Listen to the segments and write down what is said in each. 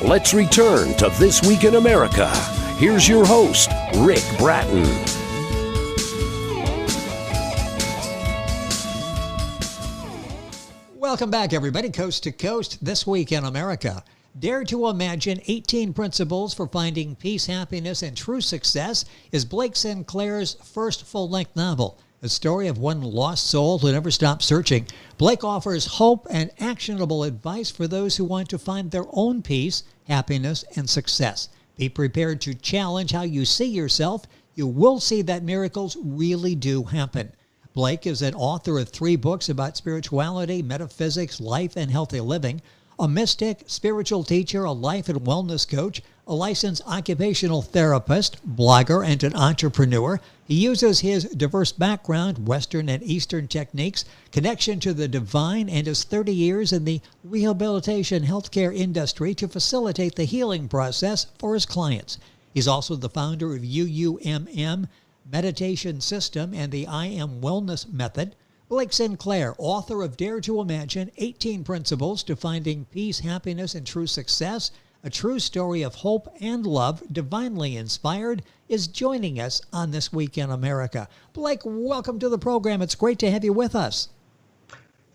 Let's return to This Week in America. Here's your host, Rick Bratton. Welcome back, everybody, coast to coast, This Week in America. Dare to Imagine 18 Principles for Finding Peace, Happiness, and True Success is Blake Sinclair's first full-length novel. A story of one lost soul who never stopped searching. Blake offers hope and actionable advice for those who want to find their own peace, happiness, and success. Be prepared to challenge how you see yourself. You will see that miracles really do happen. Blake is an author of 3 books about spirituality, metaphysics, life, and healthy living. A mystic, spiritual teacher, a life and wellness coach, a licensed occupational therapist, blogger, and an entrepreneur. He uses his diverse background, Western and Eastern techniques, connection to the divine, and his 30 years in the rehabilitation healthcare industry to facilitate the healing process for his clients. He's also the founder of UUMM Meditation System and the I Am Wellness Method. Blake Sinclair, author of Dare to Imagine 18 Principles to Finding Peace, Happiness, and True Success, a true story of hope and love, divinely inspired, is joining us on This Week in America. Blake, welcome to the program. It's great to have you with us.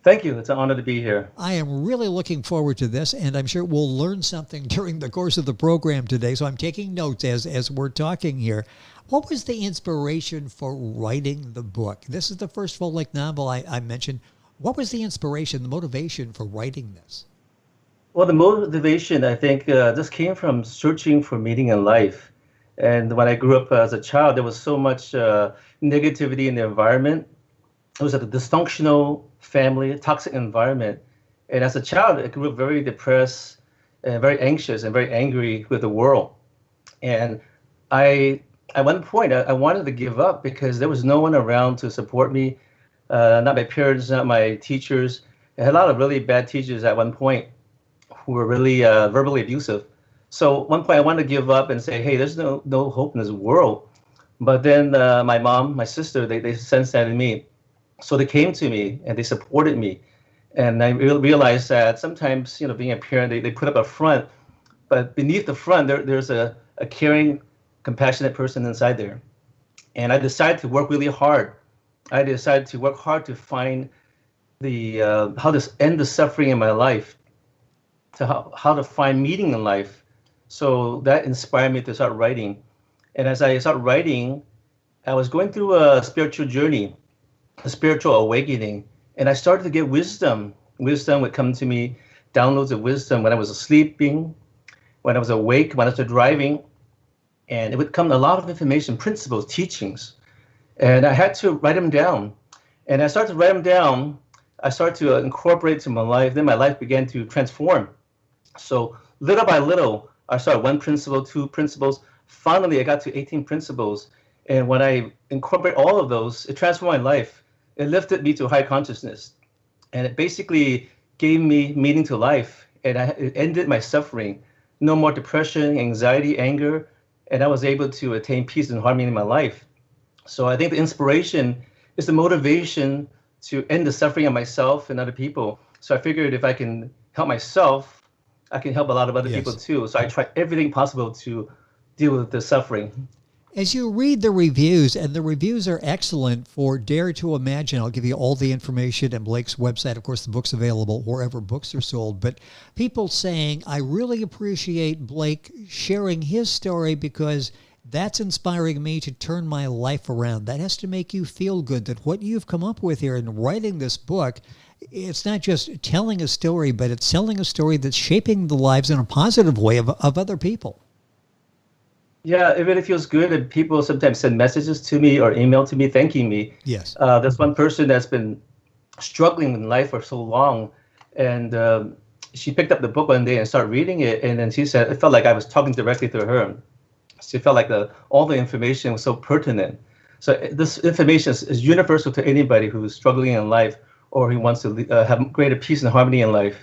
Thank you. It's an honor to be here. I am really looking forward to this, and I'm sure we'll learn something during the course of the program today, so I'm taking notes as we're talking here. What was the inspiration for writing the book? This is the first full-length novel I mentioned. What was the inspiration, the motivation for writing this? Well, the motivation, I think, just came from searching for meaning in life. And when I grew up as a child, there was so much negativity in the environment. It was a dysfunctional family, a toxic environment. And as a child, I grew up very depressed and very anxious and very angry with the world. And at one point, I wanted to give up because there was no one around to support me, not my parents, not my teachers. I had a lot of really bad teachers at one point who were really verbally abusive. So at one point, I wanted to give up and say, hey, there's no hope in this world. But then my mom, my sister, they sensed that in me. So they came to me and they supported me. And I realized that sometimes, being a parent, they put up a front, but beneath the front, there's a caring, compassionate person inside there. And I decided to work really hard. I decided to work hard to find how to end the suffering in my life, to how to find meaning in life. So that inspired me to start writing. And as I started writing, I was going through a spiritual journey, a spiritual awakening, and I started to get wisdom. Wisdom would come to me, downloads of wisdom when I was sleeping, when I was awake, when I was driving. And it would come a lot of information, principles, teachings. And I had to write them down. And I started to write them down. I started to incorporate to my life. Then my life began to transform. So little by little, I started 1 principle, 2 principles. Finally, I got to 18 principles. And when I incorporate all of those, it transformed my life. It lifted me to high consciousness. And it basically gave me meaning to life. And it ended my suffering. No more depression, anxiety, anger. And I was able to attain peace and harmony in my life. So I think the inspiration is the motivation to end the suffering of myself and other people. So I figured if I can help myself, I can help a lot of other people too. So I tried everything possible to deal with the suffering. As you read the reviews, and the reviews are excellent for Dare to Imagine, I'll give you all the information and Blake's website. Of course, the book's available wherever books are sold. But people saying, I really appreciate Blake sharing his story because that's inspiring me to turn my life around. That has to make you feel good that what you've come up with here in writing this book, it's not just telling a story, but it's telling a story that's shaping the lives in a positive way of other people. Yeah, it really feels good. And people sometimes send messages to me or email to me thanking me. Yes. There's one person that's been struggling in life for so long. And she picked up the book one day and started reading it. And then she said, it felt like I was talking directly to her. She felt like all the information was so pertinent. So this information is universal to anybody who's struggling in life or who wants to have greater peace and harmony in life.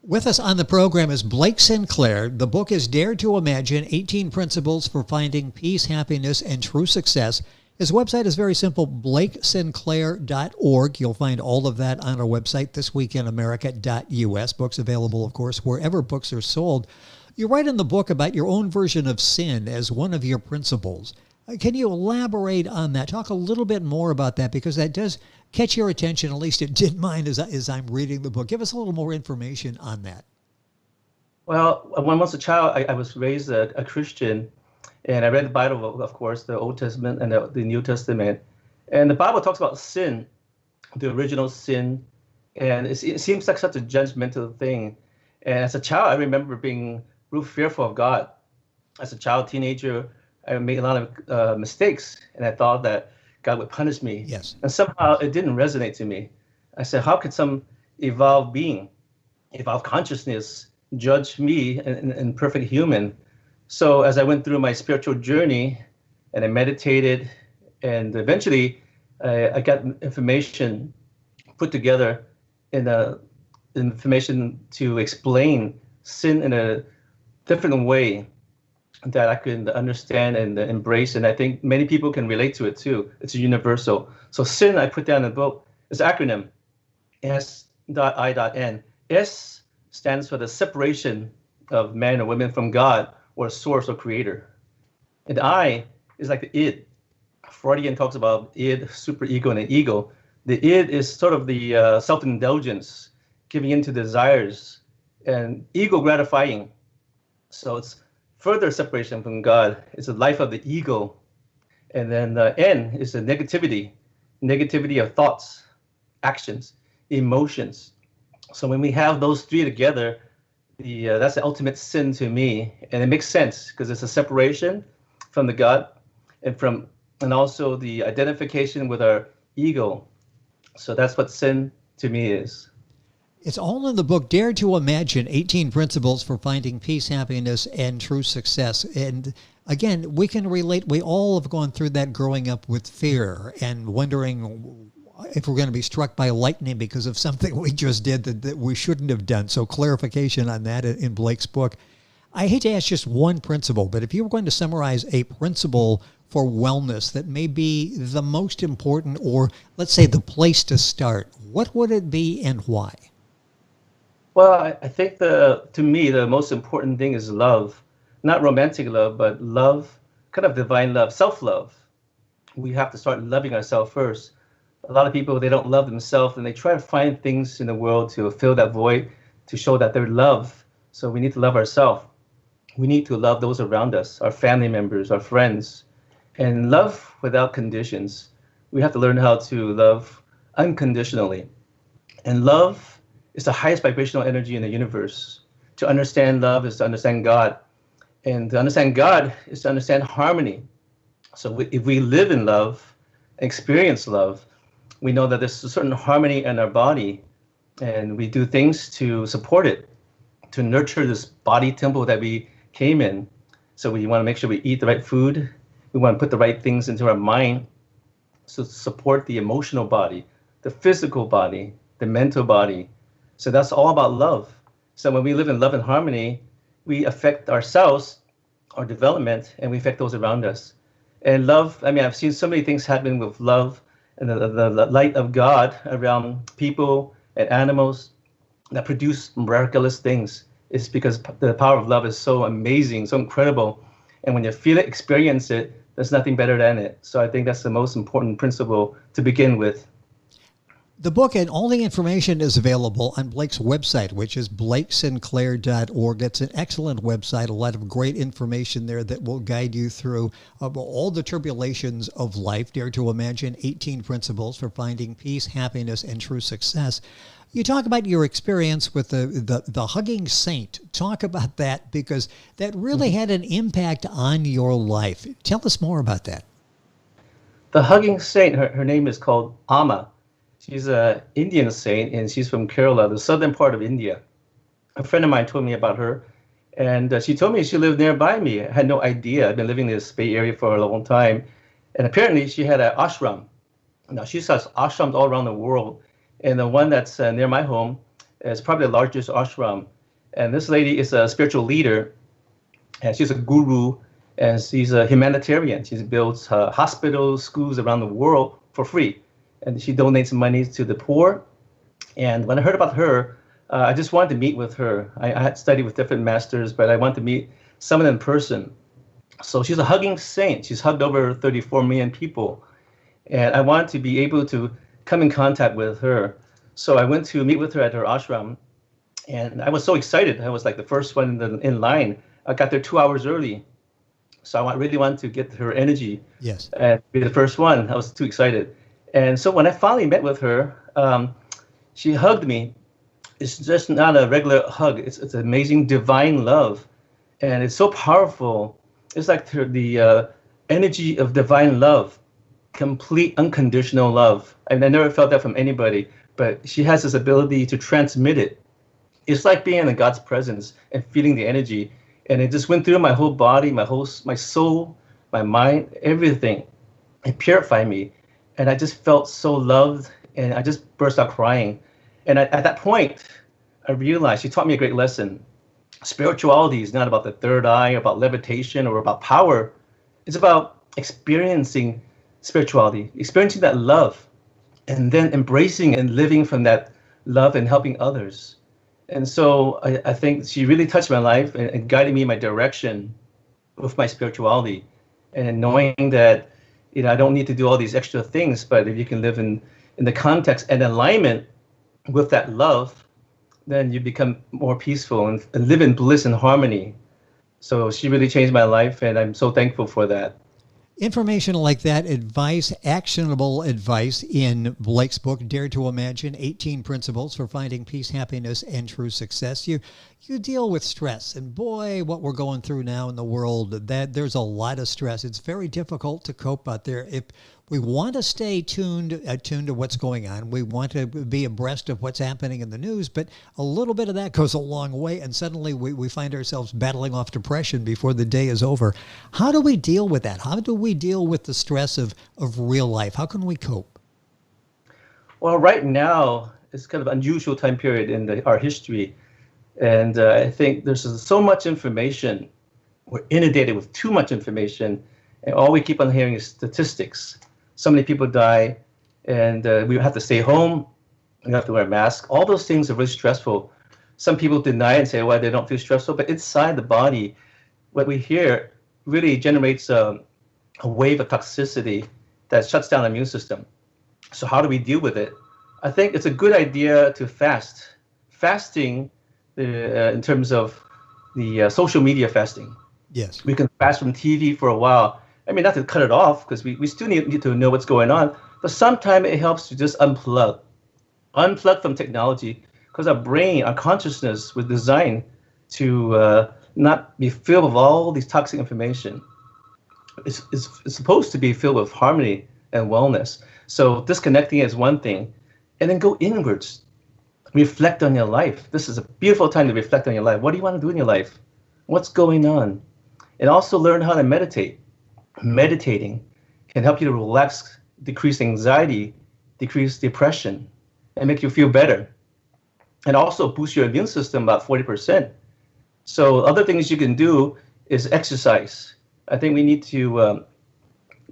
With us on the program is Blake Sinclair. The book is Dare to Imagine 18 Principles for Finding Peace, Happiness, and True Success. His website is very simple, blakesinclair.org. You'll find all of that on our website, thisweekinamerica.us. Books available, of course, wherever books are sold. You write in the book about your own version of sin as one of your principles. Can you elaborate on that? Talk a little bit more about that, because that does catch your attention, at least it did mine as I'm reading the book. Give us a little more information on that. Well, when I was a child, I was raised a Christian, and I read the Bible, of course, the Old Testament and the New Testament. And the Bible talks about sin, the original sin, and it seems like such a judgmental thing. And as a child, I remember being real fearful of God. As a child, teenager, I made a lot of mistakes, and I thought that God would punish me. Yes. And somehow it didn't resonate to me. I said, how could some evolved being, evolved consciousness, judge me, an perfect human? So as I went through my spiritual journey and I meditated, and eventually I got information put together in information to explain sin in a different way that I could understand and embrace. And I think many people can relate to it too. It's universal. So sin, I put down in the book, is an acronym, S.I.N. S stands for the separation of man or women from God, or source or creator. And I is like the id. Freudian talks about id, superego, and an ego. The id is sort of the self-indulgence, giving into desires, and ego gratifying. So it's further separation from God. It's the life of the ego. And then N is the negativity of thoughts, actions, emotions. So when we have those three together, that's the ultimate sin to me, and it makes sense because it's a separation from the God, and also the identification with our ego. So that's what sin to me is. It's all in the book, Dare to Imagine, 18 Principles for Finding Peace, Happiness, and True Success. And again, we can relate. We all have gone through that growing up with fear and wondering if we're going to be struck by lightning because of something we just did that we shouldn't have done. So clarification on that in Blake's book. I hate to ask just one principle, but if you were going to summarize a principle for wellness that may be the most important, or let's say the place to start, what would it be and why? Well, I think to me, the most important thing is love. Not romantic love, but love, kind of divine love, self-love. We have to start loving ourselves first. A lot of people, they don't love themselves, and they try to find things in the world to fill that void, to show that they're loved. So we need to love ourselves. We need to love those around us, our family members, our friends, and love without conditions. We have to learn how to love unconditionally. And love is the highest vibrational energy in the universe. To understand love is to understand God. And to understand God is to understand harmony. So if we live in love, experience love, we know that there's a certain harmony in our body, and we do things to support it, to nurture this body temple that we came in. So we want to make sure we eat the right food. We want to put the right things into our mind to support the emotional body, the physical body, the mental body. So that's all about love. So when we live in love and harmony, we affect ourselves, our development, and we affect those around us. And love, I mean, I've seen so many things happen with love and the light of God around people and animals that produce miraculous things. It's because the power of love is so amazing, so incredible. And when you feel it, experience it, there's nothing better than it. So I think that's the most important principle to begin with. The book and all the information is available on Blake's website, which is blakesinclair.org. It's an excellent website, a lot of great information there that will guide you through all the tribulations of life. Dare to Imagine, 18 Principles for Finding Peace, Happiness, and True Success. You talk about your experience with the hugging saint. Talk about that, because that really had an impact on your life. Tell us more about that. The hugging saint, her name is called Amma. She's an Indian saint, and she's from Kerala, the southern part of India. A friend of mine told me about her, and she told me she lived nearby me. I had no idea. I've been living in this Bay Area for a long time. And apparently she had an ashram. Now, she has ashrams all around the world, and the one that's near my home is probably the largest ashram. And this lady is a spiritual leader, and she's a guru, And she's a humanitarian. She builds hospitals, schools around the world for free. And she donates money to the poor. And when I heard about her, I just wanted to meet with her. I had studied with different masters, but I wanted to meet someone in person. So she's a hugging saint. She's hugged over 34 million people. And I wanted to be able to come in contact with her. So I went to meet with her at her ashram. And I was so excited. I was like the first one in line. I got there 2 hours early. So I really wanted to get her energy. Yes. And be the first one. I was too excited. And so when I finally met with her, she hugged me. It's just not a regular hug. It's amazing divine love. And it's so powerful. It's like the energy of divine love, complete unconditional love. I never felt that from anybody, but she has this ability to transmit it. It's like being in God's presence and feeling the energy. And it just went through my whole body, my soul, my mind, everything. It purified me. And I just felt so loved, and I just burst out crying. And at that point, I realized she taught me a great lesson. Spirituality is not about the third eye, or about levitation, or about power. It's about experiencing spirituality, experiencing that love, and then embracing and living from that love and helping others. And so I think she really touched my life and guided me in my direction with my spirituality, and knowing that, I don't need to do all these extra things, but if you can live in the context and alignment with that love, then you become more peaceful and live in bliss and harmony. So she really changed my life, and I'm so thankful for that. Information like that, advice, actionable advice in Blake's book, Dare to Imagine, 18 Principles for Finding Peace, Happiness, and True Success. You deal with stress, and boy, what we're going through now in the world, that there's a lot of stress. It's very difficult to cope out there. If we want to stay attuned to what's going on, we want to be abreast of what's happening in the news, but a little bit of that goes a long way, and suddenly we find ourselves battling off depression before the day is over. How do we deal with that? How do we deal with the stress of real life? How can we cope? Well, right now, it's kind of an unusual time period in our history. And I think there's so much information. We're inundated with too much information. And all we keep on hearing is statistics. So many people die, and we have to stay home. We have to wear masks. All those things are really stressful. Some people deny it and say, well, they don't feel stressful. But inside the body, what we hear really generates a wave of toxicity that shuts down the immune system. So how do we deal with it? I think it's a good idea to fast. Fasting, in terms of the social media fasting. Yes. We can fast from TV for a while. I mean, not to cut it off, because we still need to know what's going on. But sometimes it helps to just unplug. Unplug from technology, because our brain, our consciousness was designed to not be filled with all these toxic information. It's supposed to be filled with harmony and wellness. So disconnecting is one thing. And then go inwards. Reflect on your life. This is a beautiful time to reflect on your life. What do you want to do in your life? What's going on? And also learn how to meditate. Meditating can help you to relax, decrease anxiety, decrease depression, and make you feel better. And also boost your immune system about 40%. So other things you can do is exercise. I think we need to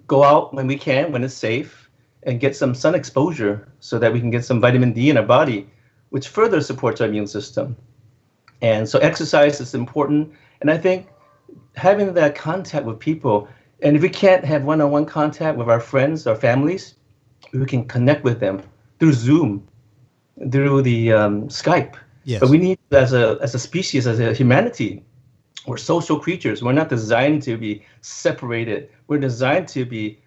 go out when we can, when it's safe, and get some sun exposure so that we can get some vitamin D in our body, which further supports our immune system. And so exercise is important. And I think having that contact with people, and if we can't have one-on-one contact with our friends, our families, we can connect with them through Zoom, through the Skype. Yes. But we need, as a species, as a humanity, we're social creatures. We're not designed to be separated. We're designed to be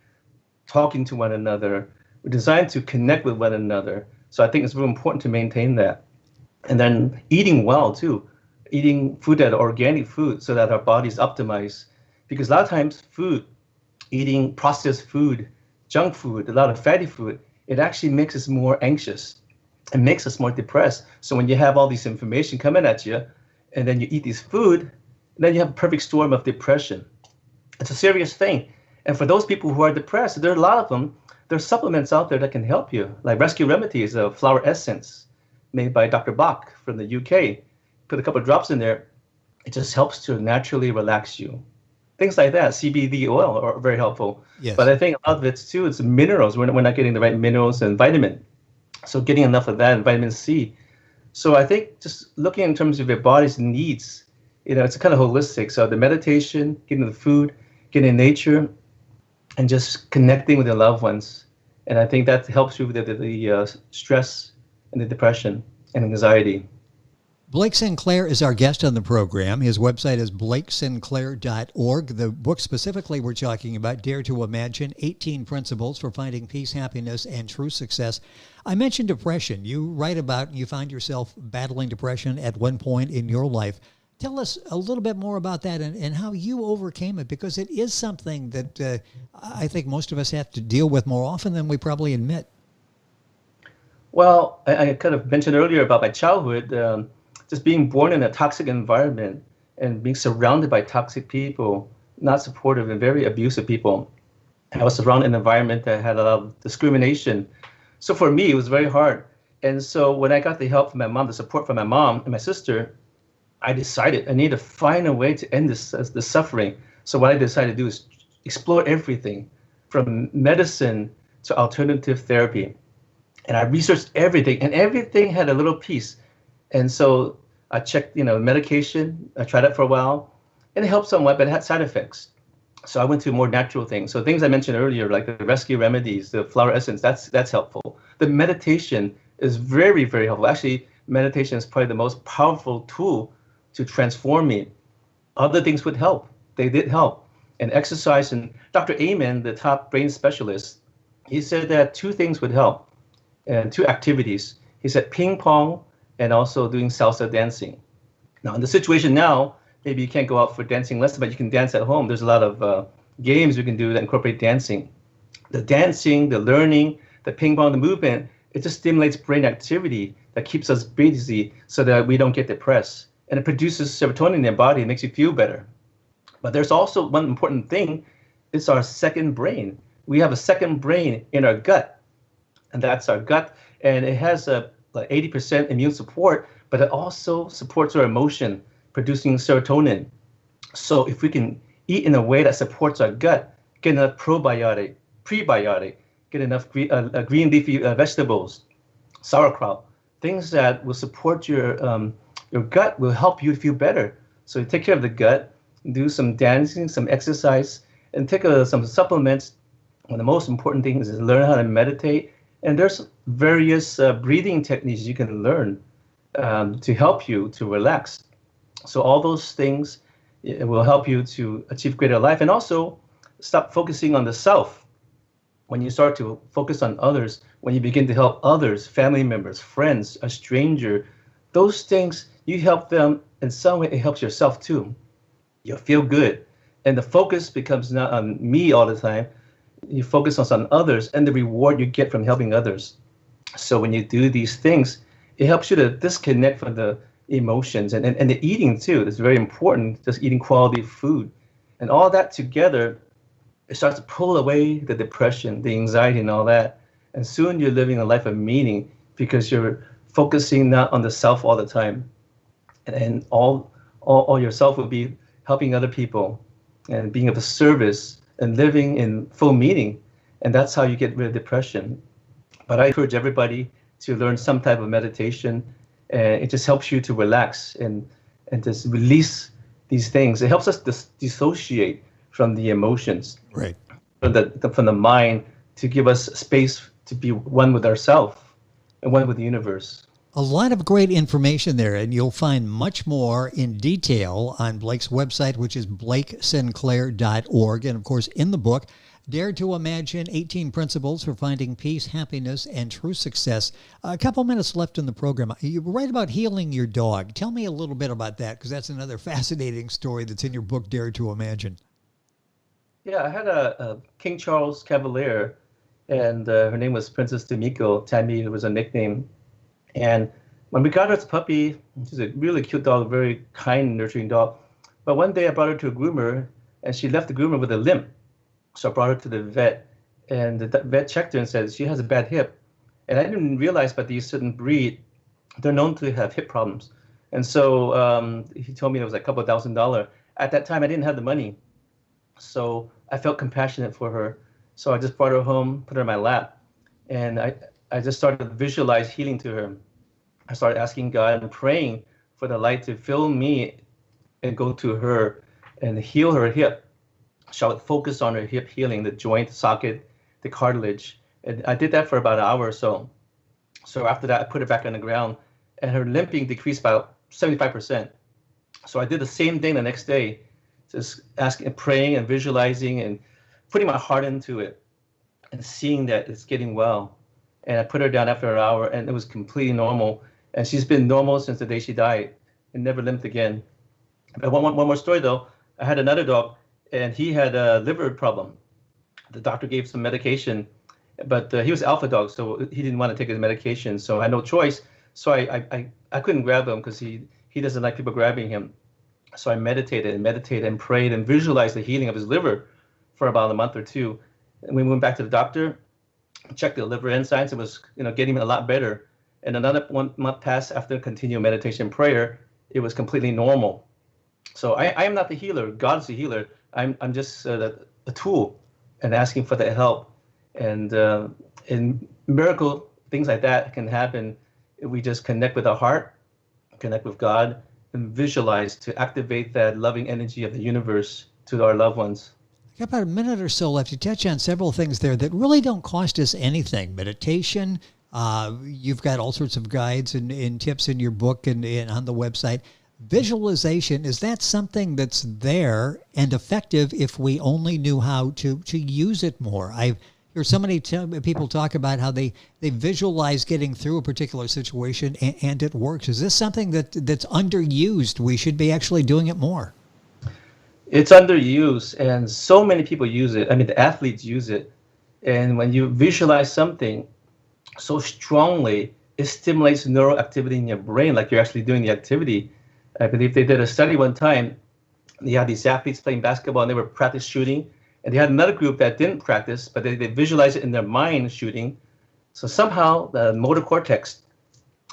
talking to one another. We're designed to connect with one another. So I think it's really important to maintain that. And then eating well, too. Eating food that are organic food so that our body's optimized. Because a lot of times eating processed food, junk food, a lot of fatty food, it actually makes us more anxious. It makes us more depressed. So when you have all this information coming at you, and then you eat this food, then you have a perfect storm of depression. It's a serious thing. And for those people who are depressed, there are a lot of them. There's supplements out there that can help you. Like Rescue Remedy is a flower essence made by Dr. Bach from the UK. Put a couple of drops in there. It just helps to naturally relax you. things like that. CBD oil are very helpful. Yes. But I think a lot of it too is minerals. We're not getting the right minerals and vitamin. So getting enough of that and vitamin C. So I think just looking in terms of your body's needs, it's kind of holistic. So the meditation, getting the food, getting in nature, and just connecting with your loved ones. And I think that helps you with the stress and the depression and anxiety. Blake Sinclair is our guest on the program. His website is blakesinclair.org. The book specifically we're talking about, Dare to Imagine, 18 Principles for Finding Peace, Happiness, and True Success. I mentioned depression. You write about you find yourself battling depression at one point in your life. Tell us a little bit more about that and how you overcame it, because it is something that I think most of us have to deal with more often than we probably admit. Well, I kind of mentioned earlier about my childhood. Just being born in a toxic environment and being surrounded by toxic people, not supportive and very abusive people. I was surrounded in an environment that had a lot of discrimination. So for me, it was very hard. And so when I got the help from my mom, the support from my mom and my sister, I decided I need to find a way to end this suffering. So what I decided to do is explore everything from medicine to alternative therapy. And I researched everything, and everything had a little piece. And so I checked, medication. I tried it for a while, and it helped somewhat, but it had side effects. So I went to more natural things. So things I mentioned earlier, like the rescue remedies, the flower essence, that's helpful. The meditation is very, very helpful. Actually, meditation is probably the most powerful tool to transform me. Other things would help. They did help. And exercise, and Dr. Amen, the top brain specialist, he said that two things would help, and two activities. He said ping pong and also doing salsa dancing. Now, in the situation now, maybe you can't go out for dancing lessons, but you can dance at home. There's a lot of games you can do that incorporate dancing. The dancing, the learning, the ping pong, the movement, it just stimulates brain activity that keeps us busy so that we don't get depressed. And it produces serotonin in your body. It makes you feel better. But there's also one important thing. It's our second brain. We have a second brain in our gut, and that's our gut. And it has like 80% immune support, but it also supports our emotion, producing serotonin. So if we can eat in a way that supports our gut, get enough probiotic, prebiotic, get enough green leafy vegetables, sauerkraut, things that will support your gut will help you feel better. So you take care of the gut, do some dancing, some exercise, and take some supplements. One of the most important things is learn how to meditate. And there's various breathing techniques you can learn to help you to relax. So all those things will help you to achieve greater life, and also stop focusing on the self. When you start to focus on others, when you begin to help others, family members, friends, a stranger, those things, you help them in some way, it helps yourself too. You'll feel good. And the focus becomes not on me all the time. You focus on others and the reward you get from helping others. So when you do these things, it helps you to disconnect from the emotions and the eating too. It's very important, just eating quality food. And all that together, it starts to pull away the depression, the anxiety and all that. And soon you're living a life of meaning because you're focusing not on the self all the time. And all yourself will be helping other people and being of service and living in full meaning. And that's how you get rid of depression. But I encourage everybody to learn some type of meditation. And it just helps you to relax and just release these things. It helps us dissociate from the emotions, right? From the mind, to give us space to be one with ourselves and one with the universe. A lot of great information there, and you'll find much more in detail on Blake's website, which is blakesinclair.org. And of course, in the book, Dare to Imagine, 18 Principles for Finding Peace, Happiness, and True Success. A couple minutes left in the program. You write about healing your dog. Tell me a little bit about that, because that's another fascinating story that's in your book, Dare to Imagine. Yeah, I had a King Charles Cavalier, and her name was Princess Tomiko. Tammy was a nickname. And when we got her as a puppy, she's a really cute dog, a very kind, nurturing dog. But one day I brought her to a groomer, and she left the groomer with a limp. So I brought her to the vet, and the vet checked her and said she has a bad hip. And I didn't realize, but these certain breed, they're known to have hip problems. And so he told me it was like a couple of $1,000. At that time, I didn't have the money. So I felt compassionate for her. So I just brought her home, put her in my lap, and I just started to visualize healing to her. I started asking God and praying for the light to fill me and go to her and heal her hip. So I would focus on her hip healing, the joint, socket, the cartilage. And I did that for about an hour or so. So after that, I put her back on the ground, and her limping decreased by about 75%. So I did the same thing the next day, just asking, praying and visualizing and putting my heart into it and seeing that it's getting well. And I put her down after an hour, and it was completely normal. And she's been normal since the day she died and never limped again. But one more story, though. I had another dog, and he had a liver problem. The doctor gave some medication, but he was alpha dog, so he didn't want to take his medication. So I had no choice. So I couldn't grab him because he doesn't like people grabbing him. So I meditated and prayed and visualized the healing of his liver for about a month or two. And we went back to the doctor, checked the liver enzymes. It was getting a lot better. And another 1 month passed after continued meditation and prayer. It was completely normal. So I am not the healer. God's the healer. I'm just a tool and asking for the help. And miracle things like that can happen if we just connect with our heart, connect with God, and visualize to activate that loving energy of the universe to our loved ones. Got about a minute or so left. You touch on several things there that really don't cost us anything. Meditation, you've got all sorts of guides and tips in your book and on the website. Visualization, is that something that's there and effective if we only knew how to use it more? I've heard so many people talk about how they visualize getting through a particular situation and it works. Is this something that's underused? We should be actually doing it more. It's underused, and so many people use it. I mean, the athletes use it. And when you visualize something so strongly, it stimulates neural activity in your brain, like you're actually doing the activity. I believe they did a study one time. They had these athletes playing basketball, and they were practice shooting. And they had another group that didn't practice, but they visualized it in their mind shooting. So somehow the motor cortex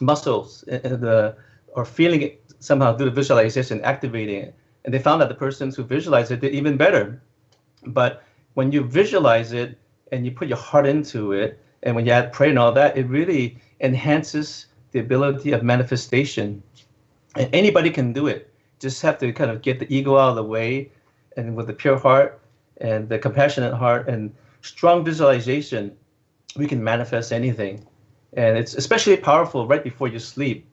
muscles are feeling it somehow through the visualization, activating it. And they found that the persons who visualized it did even better. But when you visualize it and you put your heart into it, and when you add prayer and all that, it really enhances the ability of manifestation. And anybody can do it. Just have to kind of get the ego out of the way, and with the pure heart and the compassionate heart and strong visualization, we can manifest anything. And it's especially powerful right before you sleep.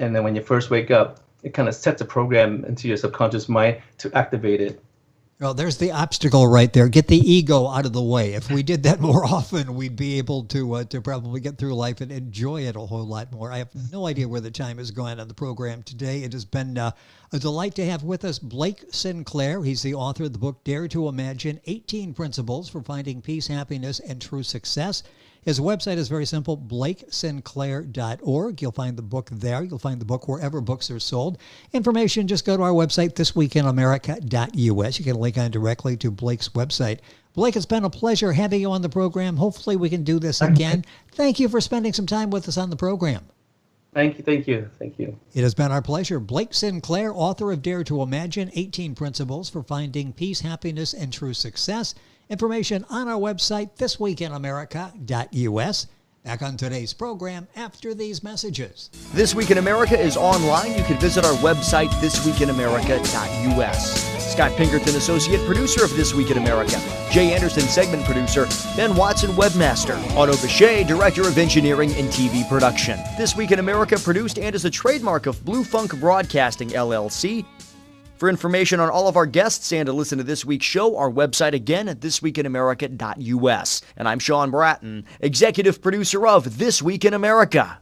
And then when you first wake up, it kind of sets a program into your subconscious mind to activate it. Well, there's the obstacle right there. Get the ego out of the way. If we did that more often, we'd be able to probably get through life and enjoy it a whole lot more. I have no idea where the time is going on the program today. It has been a delight to have with us Blake Sinclair. He's the author of the book, Dare to Imagine, 18 Principles for Finding Peace, Happiness, and True Success. His website is very simple, blakesinclair.org. You'll find the book there. You'll find the book wherever books are sold. Information, just go to our website, thisweekinamerica.us. You can link on directly to Blake's website. Blake, it's been a pleasure having you on the program. Hopefully we can do this again. Thank you for spending some time with us on the program. Thank you. It has been our pleasure. Blake Sinclair, author of Dare to Imagine, 18 Principles for Finding Peace, Happiness, and True Success. Information on our website, thisweekinamerica.us. Back on today's program after these messages. This Week in America is online. You can visit our website, thisweekinamerica.us. Scott Pinkerton, associate producer of This Week in America. Jay Anderson, segment producer. Ben Watson, webmaster. Otto Bechet, director of engineering and TV production. This Week in America produced and is a trademark of Blue Funk Broadcasting, LLC. For information on all of our guests and to listen to this week's show, our website again at thisweekinamerica.us. And I'm Sean Bratton, executive producer of This Week in America.